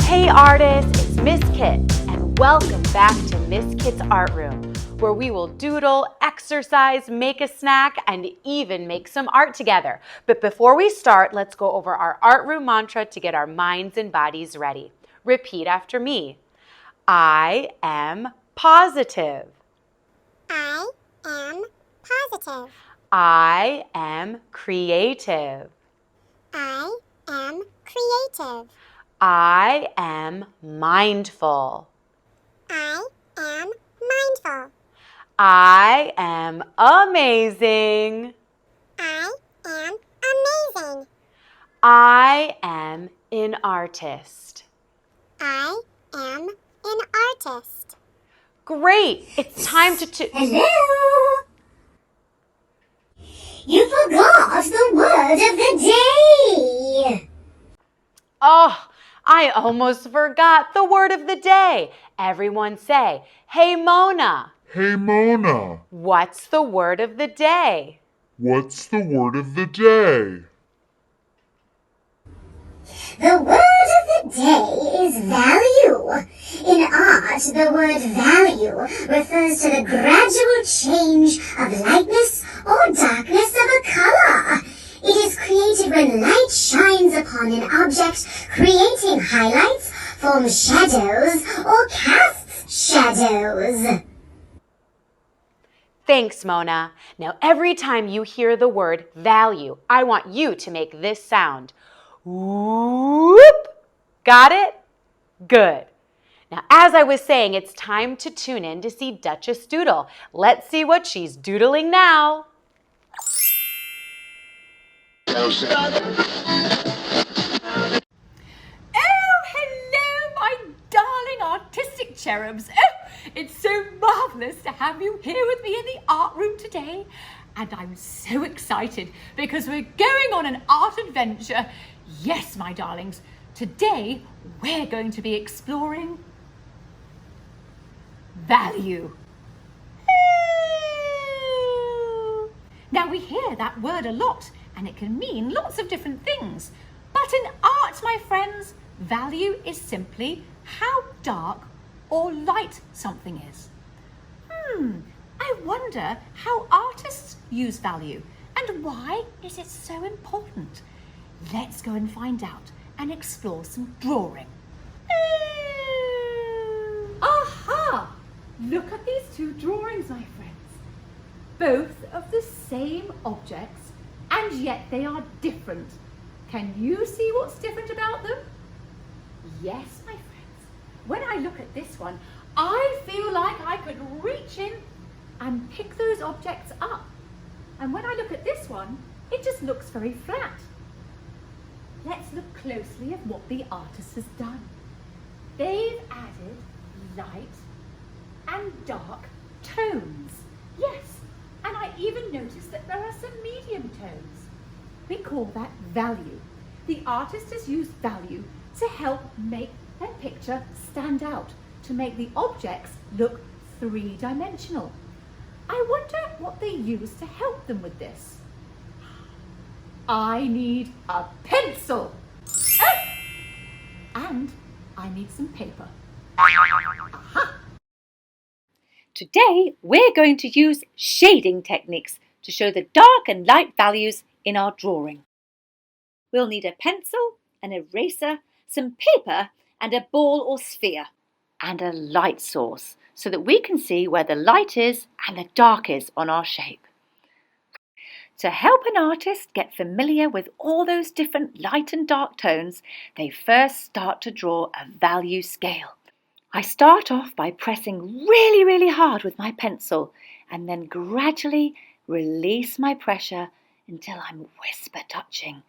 Hey artists, it's Miss Kit, and welcome back to Miss Kit's Art Room, where we will doodle, exercise, make a snack, and even make some art together. But before we start, let's go over our art room mantra to get our minds and bodies ready. Repeat after me. I am positive. I am positive. I am creative. I am creative. I am mindful. I am mindful. I am amazing. I am amazing. I am an artist. I am an artist. Great! It's time to Hello? You forgot the word of the day. Oh, I almost forgot the word of the day. Everyone say, hey Mona. Hey Mona, What's the word of the day? what's the word of the day? The word of the day is value. In art, the word value refers to the gradual change of lightness or darkness of a color. It is created when light shines upon an object, creating highlights, forms shadows, or casts shadows. Thanks, Mona. Now, every time you hear the word value, I want you to make this sound. Whoop! Got it? Good. Now, as I was saying, it's time to tune in to see Duchess doodle. Let's see what she's doodling now. Oh, hello, my darling artistic cherubs. Oh, it's so marvellous to have you here with me in the art room today. And I'm so excited because we're going on an art adventure. Yes, my darlings, today we're going to be exploring value. Oh. Now, we hear that word a lot, and it can mean lots of different things. But in art, my friends, value is simply how dark or light something is. I wonder how artists use value and why is it so important? Let's go and find out and explore some drawing. Aha! Look at these two drawings, my friends. Both of the same objects, and yet they are different. Can you see what's different about them? Yes, my friends. When I look at this one, I feel like I could reach in and pick those objects up. And when I look at this one, it just looks very flat. Let's look closely at what the artist has done. They've added light and dark tones. Yes, and I even noticed that there are some medium tones. We call that value. The artist has used value to help make their picture stand out, to make the objects look three-dimensional. I wonder what they use to help them with this. I need a pencil. Oh! And I need some paper. Aha! Today, we're going to use shading techniques to show the dark and light values in our drawing. We'll need a pencil, an eraser, some paper, and a ball or sphere, and a light source so that we can see where the light is and the dark is on our shape. To help an artist get familiar with all those different light and dark tones, they first start to draw a value scale. I start off by pressing really hard with my pencil and then gradually release my pressure until I'm whisper touching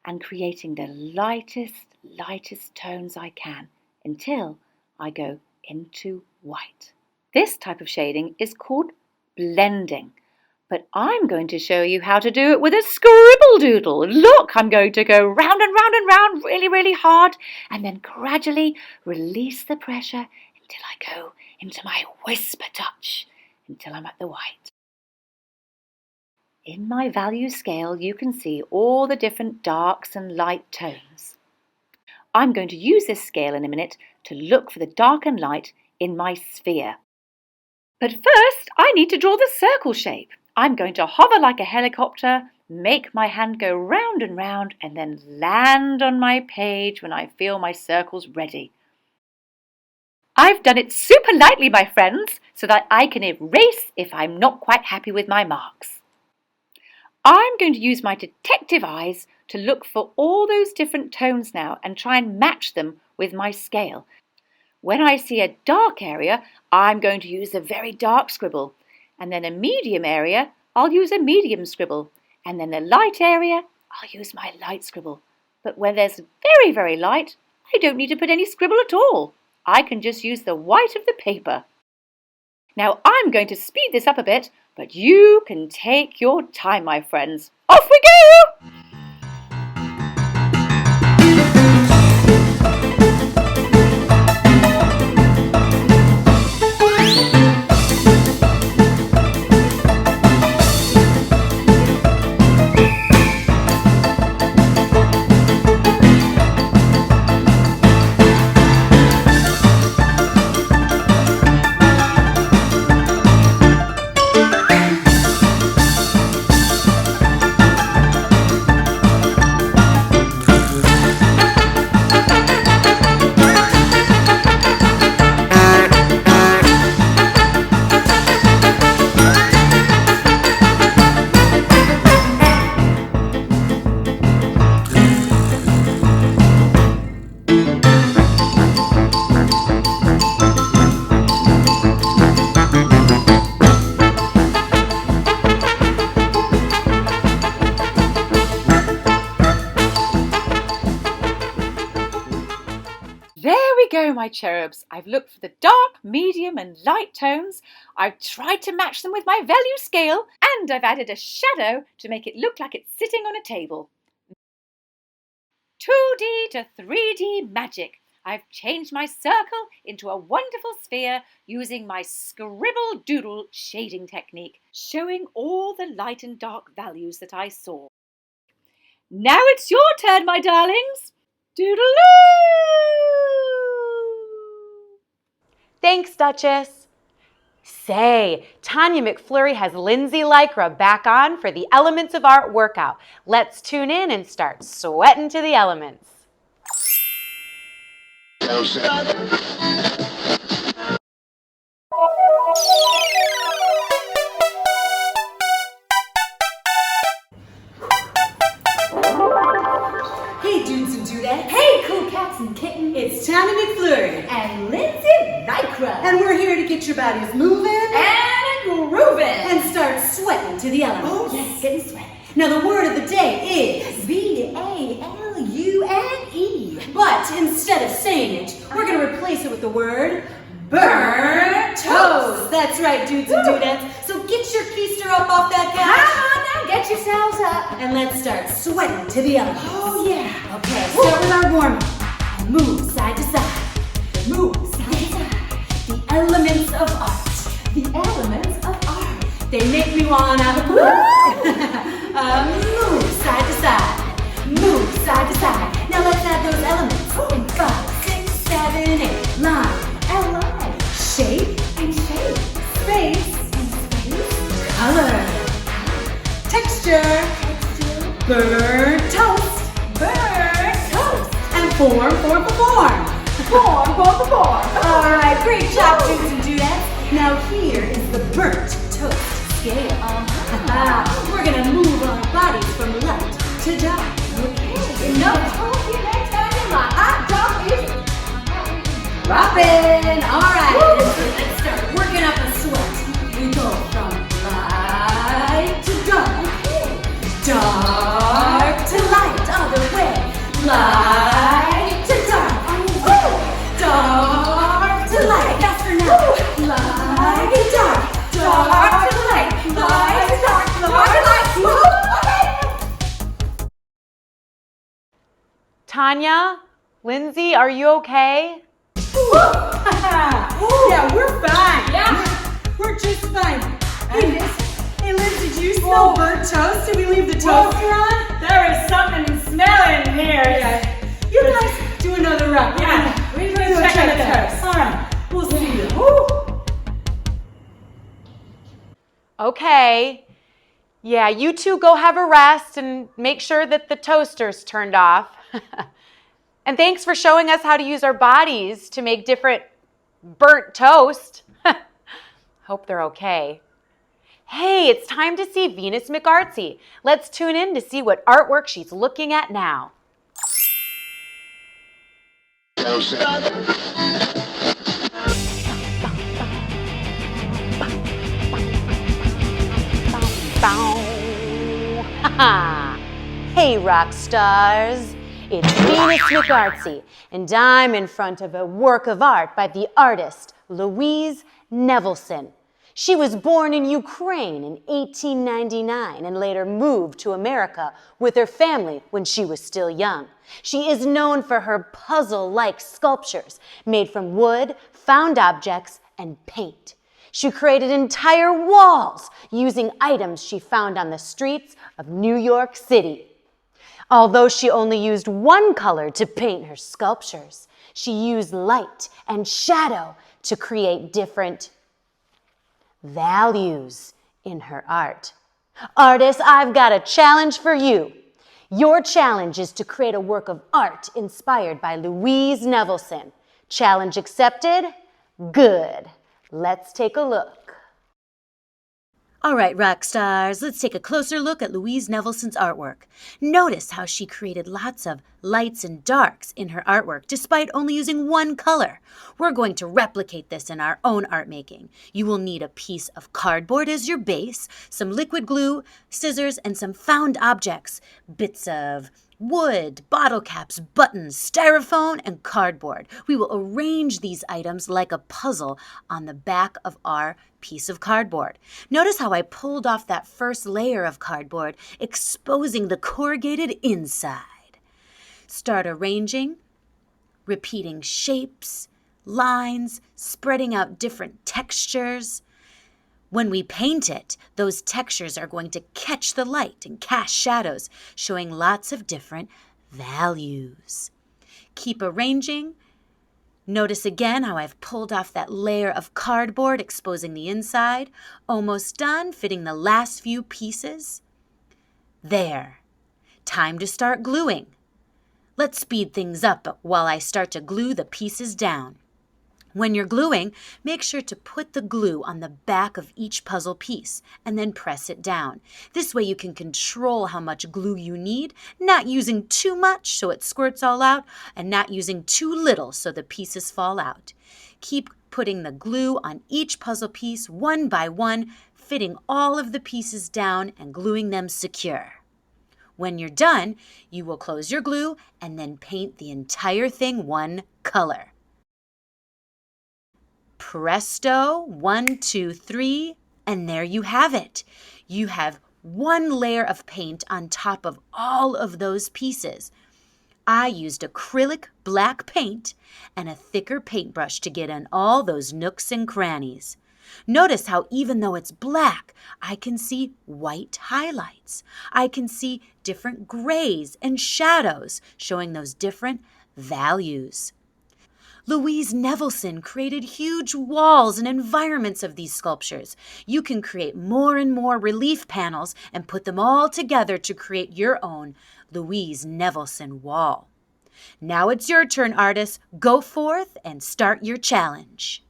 and creating the lightest tones I can until I go into white. This type of shading is called blending, But I'm going to show you how to do it with a scribble doodle. Look, I'm going to go round and round and round really, really hard and then gradually release the pressure until I go into my whisper touch, until I'm at the white. In my value scale, you can see all the different darks and light tones. I'm going to use this scale in a minute to look for the dark and light in my sphere. But first, I need to draw the circle shape. I'm going to hover like a helicopter, make my hand go round and round, and then land on my page when I feel my circle's ready. I've done it super lightly, my friends, so that I can erase if I'm not quite happy with my marks. I'm going to use my detective eyes to look for all those different tones now and try and match them with my scale. When I see a dark area, I'm going to use a very dark scribble. And then a medium area, I'll use a medium scribble. And then a light area, I'll use my light scribble. But when there's very, very light, I don't need to put any scribble at all. I can just use the white of the paper. Now I'm going to speed this up a bit, but you can take your time, my friends. Off we go! There we go, my cherubs. I've looked for the dark, medium and light tones. I've tried to match them with my value scale, and I've added a shadow to make it look like it's sitting on a table. 2D to 3D magic. I've changed my circle into a wonderful sphere using my scribble doodle shading technique, showing all the light and dark values that I saw. Now it's your turn, my darlings. Doodle-oo! Thanks, Duchess. Say, Tanya McFlurry has Lindsay Lycra back on for the Elements of Art workout. Let's tune in and start sweating to the elements. Hey, dudes and dudettes. Hey, cool cats and kittens. It's Tanya McFlurry. And Lindsay Lycra. And we're here to get your bodies moving And grooving. and start sweating to the elements. Oh, yes, getting sweaty. Now, the word of the day is VALUNE. but instead of saying it, we're going to replace it with the word burn toast. That's right, dudes and dudettes. So get your keister up off that Come couch on now, get yourselves up. and let's start sweating to the elements. Oh, yeah. Okay, start with our warm-up. Move side to side. Move side to side. The elements of art. The elements of art. They make me wanna move side to side. Move side to side. Now let's add those elements. In 5, 6, 7, 8. Line, L-I. shape, And shape. space, And space. color, texture, burn toast, Burn toast. and form. Form. All right, great job, dudes and dudettes. Now here is the burnt toast scale. We're gonna move our bodies from light to dark. Okay. No talking next time in my hot dog music. Dropping. All right. So let's start working up a sweat. We go from light to dark, dark to light, other way. Light to dark, dark to light. Faster now. Light to dark, dark to light, light to dark. Tanya, Lindsay, are you okay? Yeah, we're fine. Yeah, we're just fine. Hey, Liz, did you smell burnt toast? Did we leave the toaster on? There is something smelling here. Yeah. You guys do another run. Yeah, we need to check on the toast. All right, we'll see you. Okay. Yeah, you two go have a rest and make sure that the toaster's turned off. And thanks for showing us how to use our bodies to make different burnt toast. Hope they're okay. Hey, it's time to see Venus McArtsy. Let's tune in to see what artwork she's looking at now. Hey, rock stars. It's Venus McArtsy, and I'm in front of a work of art by the artist Louise Nevelson. She was born in Ukraine in 1899 and later moved to America with her family when she was still young. She is known for her puzzle-like sculptures made from wood, found objects, and paint. She created entire walls using items she found on the streets of New York City. Although she only used one color to paint her sculptures, she used light and shadow to create different values in her art. Artists, I've got a challenge for you. Your challenge is to create a work of art inspired by Louise Nevelson. Challenge accepted? Good. Let's take a look. All right, rock stars, let's take a closer look at Louise Nevelson's artwork. Notice how she created lots of lights and darks in her artwork despite only using one color. We're going to replicate this in our own art making. You will need a piece of cardboard as your base, some liquid glue, scissors, and some found objects, bits of wood, bottle caps, buttons, styrofoam, and cardboard. We will arrange these items like a puzzle on the back of our piece of cardboard. Notice how I pulled off that first layer of cardboard, exposing the corrugated inside. Start arranging, repeating shapes, lines, spreading out different textures. When we paint it, those textures are going to catch the light and cast shadows, showing lots of different values. Keep arranging. Notice again how I've pulled off that layer of cardboard, exposing the inside. Almost done, fitting the last few pieces. There. Time to start gluing. Let's speed things up while I start to glue the pieces down. When you're gluing, make sure to put the glue on the back of each puzzle piece and then press it down. This way you can control how much glue you need, not using too much so it squirts all out, and not using too little so the pieces fall out. Keep putting the glue on each puzzle piece one by one, fitting all of the pieces down and gluing them secure. When you're done, you will close your glue and then paint the entire thing one color. Presto, 1, 2, 3, and there you have it. You have one layer of paint on top of all of those pieces. I used acrylic black paint and a thicker paintbrush to get in all those nooks and crannies. Notice how even though it's black, I can see white highlights. I can see different grays and shadows showing those different values. Louise Nevelson created huge walls and environments of these sculptures. You can create more and more relief panels and put them all together to create your own Louise Nevelson wall. Now it's your turn, artists. Go forth and start your challenge.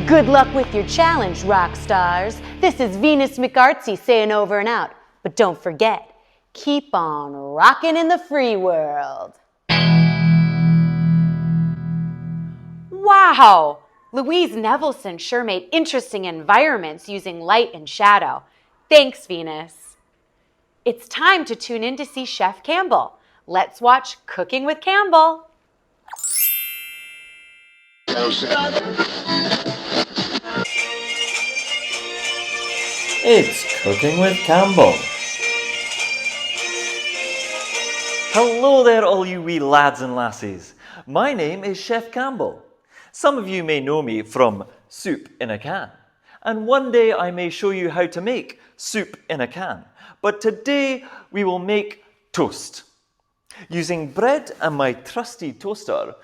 Good luck with your challenge, rock stars. This is Venus McArtsy saying over and out. But don't forget, keep on rocking in the free world. Wow! Louise Nevelson sure made interesting environments using light and shadow. Thanks, Venus. It's time to tune in to see Chef Campbell. Let's watch Cooking with Campbell. It's Cooking with Campbell. Hello there, all you wee lads and lassies. My name is Chef Campbell. Some of you may know me from Soup in a Can. And one day I may show you how to make soup in a can. But today we will make toast. Using bread and my trusty toaster,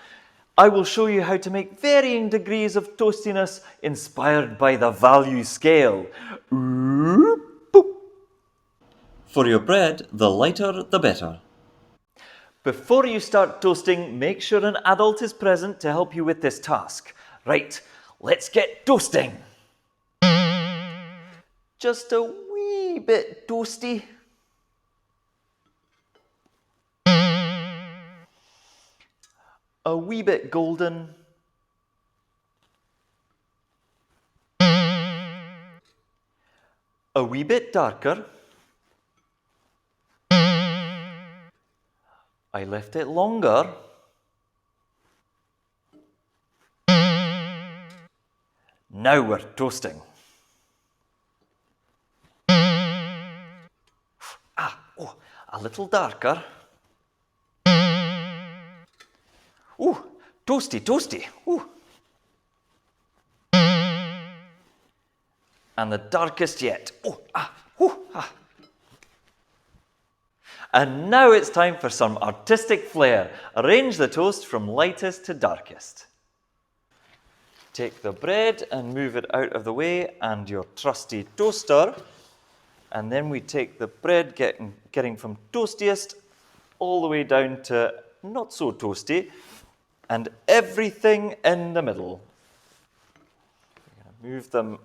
I will show you how to make varying degrees of toastiness inspired by the value scale. For your bread, the lighter the better. Before you start toasting, make sure an adult is present to help you with this task. Right, let's get toasting. Just a wee bit toasty. A wee bit golden. A wee bit darker. I left it longer. Now we're toasting. A little darker. Ooh, toasty, toasty. Ooh. And the darkest yet. And now it's time for some artistic flair. Arrange the toast from lightest to darkest. Take the bread and move it out of the way and your trusty toaster. And then we take the bread, getting from toastiest all the way down to not so toasty, and everything in the middle. We're going to move them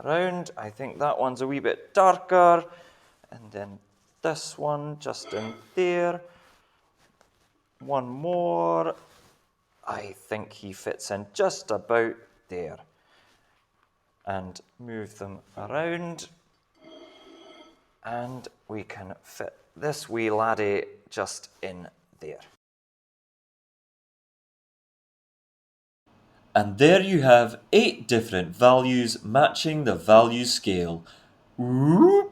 around. I think that one's a wee bit darker, and then this one just in there. One more. I think he fits in just about there. And move them around. And we can fit this wee laddie just in there. And there you have 8 different values matching the value scale. Whoop.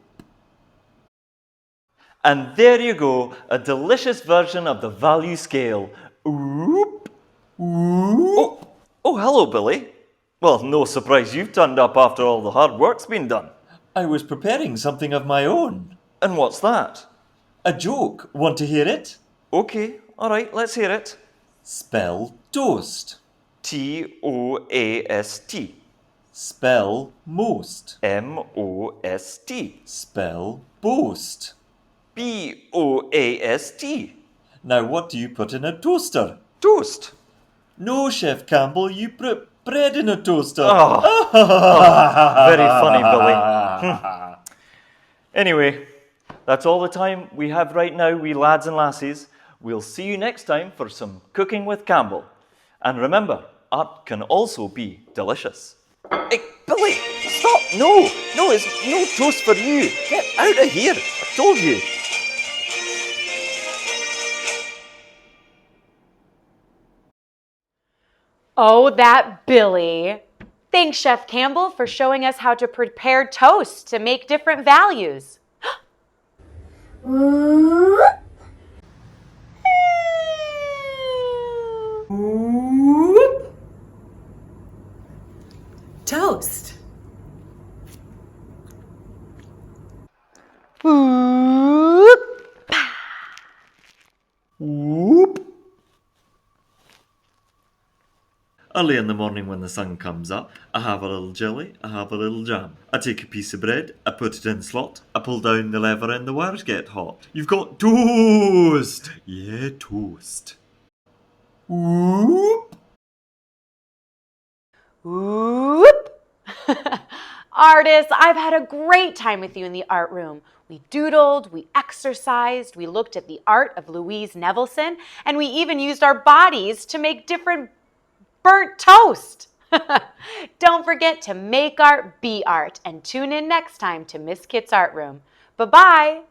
And there you go, a delicious version of the value scale. Whoop. Whoop. Oh, hello, Billy. Well, no surprise you've turned up after all the hard work's been done. I was preparing something of my own. And what's that? A joke. Want to hear it? Okay, all right, let's hear it. Spell toast. T-O-A-S-T. Spell most. M-O-S-T. Spell boast. B-O-A-S-T. Now what do you put in a toaster? Toast. No, Chef Campbell, you put bread in a toaster. Very funny, Billy. Anyway, that's all the time we have right now, we lads and lassies. We'll see you next time for some Cooking with Campbell. And remember, art can also be delicious. Hey, Billy, stop! No, it's no toast for you. Get out of here, I told you. Oh, that Billy. Thanks, Chef Campbell, for showing us how to prepare toast to make different values. Whoop. Whoop. Toast. Whoop. Whoop. Early in the morning when the sun comes up, I have a little jelly, I have a little jam. I take a piece of bread, I put it in slot, I pull down the lever and the wires get hot. You've got toast! Yeah, toast. Whoop! Whoop. Artists, I've had a great time with you in the art room. We doodled, we exercised, we looked at the art of Louise Nevelson, and we even used our bodies to make different burnt toast. Don't forget to make art, be art, and tune in next time to Miss Kit's Art Room. Bye-bye.